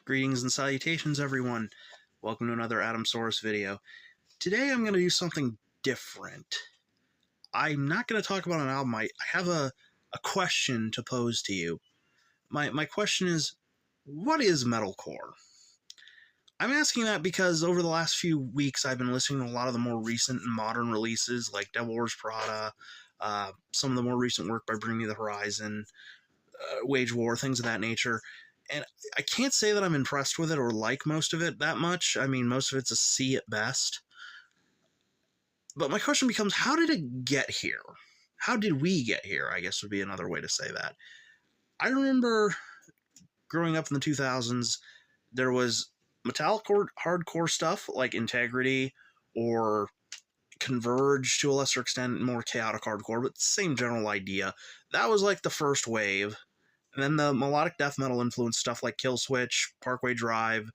Greetings and salutations, everyone. Welcome to another Atomsaurus video. Today I'm going to do something different. I'm not going to talk about an album. I have a question to pose to you. My question is, what is metalcore? I'm asking that because over the last few weeks I've been listening to a lot of the more recent and modern releases like Devil Wears Prada, some of the more recent work by Bring Me the Horizon, Wage War, things of that nature. And I can't say that I'm impressed with it or like most of it that much. I mean, most of it's a C at best. But my question becomes, how did it get here? How did we get here, I guess would be another way to say that. I remember growing up in the 2000s, there was metalcore hardcore stuff like Integrity or Converge, to a lesser extent, more chaotic hardcore, but same general idea. That was like the first wave. And then the melodic death metal influenced stuff like Killswitch, Parkway Drive,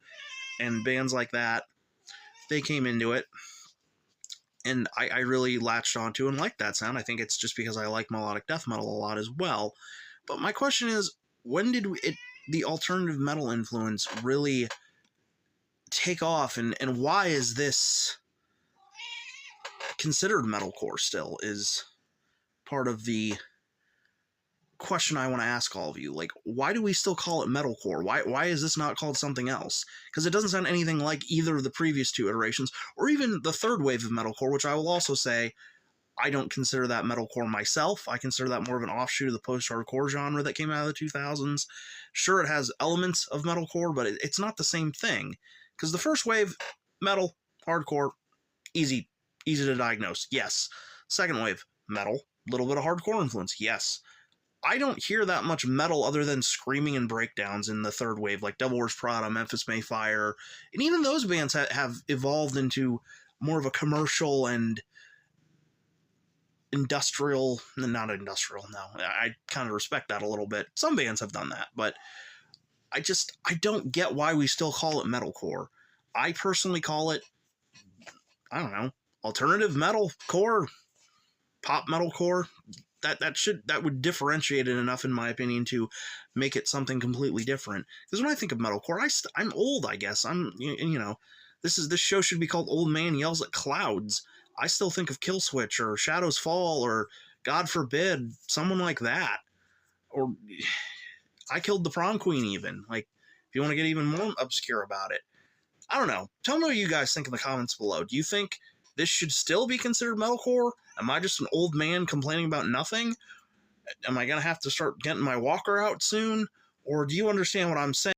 and bands like that, they came into it. And I really latched onto and liked that sound. I think it's just because I like melodic death metal a lot as well. But my question is, when did the alternative metal influence really take off, and why is this considered metalcore still, is part of the question I want to ask all of you. Like, why do we still call it metalcore? Why is this not called something else? Because it doesn't sound anything like either of the previous two iterations, or even the third wave of metalcore, which I will also say I don't consider that metalcore myself. I consider that more of an offshoot of the post-hardcore genre that came out of the 2000s. Sure, it has elements of metalcore, but it's not the same thing. Because the first wave, metal, hardcore, easy to diagnose, yes. Second wave, metal, little bit of hardcore influence, yes. I don't hear that much metal other than screaming and breakdowns in the third wave, like Devil Wears Prada, Memphis Mayfire, and even those bands have evolved into more of a commercial and industrial, not industrial, no, I kind of respect that a little bit. Some bands have done that, but I don't get why we still call it metalcore. I personally call it, I don't know, alternative metalcore, pop metalcore. That would differentiate it enough, in my opinion, to make it something completely different. Because when I think of metalcore, I'm old, I guess. This show should be called Old Man Yells at Clouds. I still think of Killswitch or Shadows Fall or, God forbid, someone like that. Or I Killed the Prom Queen, even. Like, if you want to get even more obscure about it. I don't know. Tell me what you guys think in the comments below. Do you think this should still be considered metalcore? Am I just an old man complaining about nothing? Am I going to have to start getting my walker out soon? Or do you understand what I'm saying?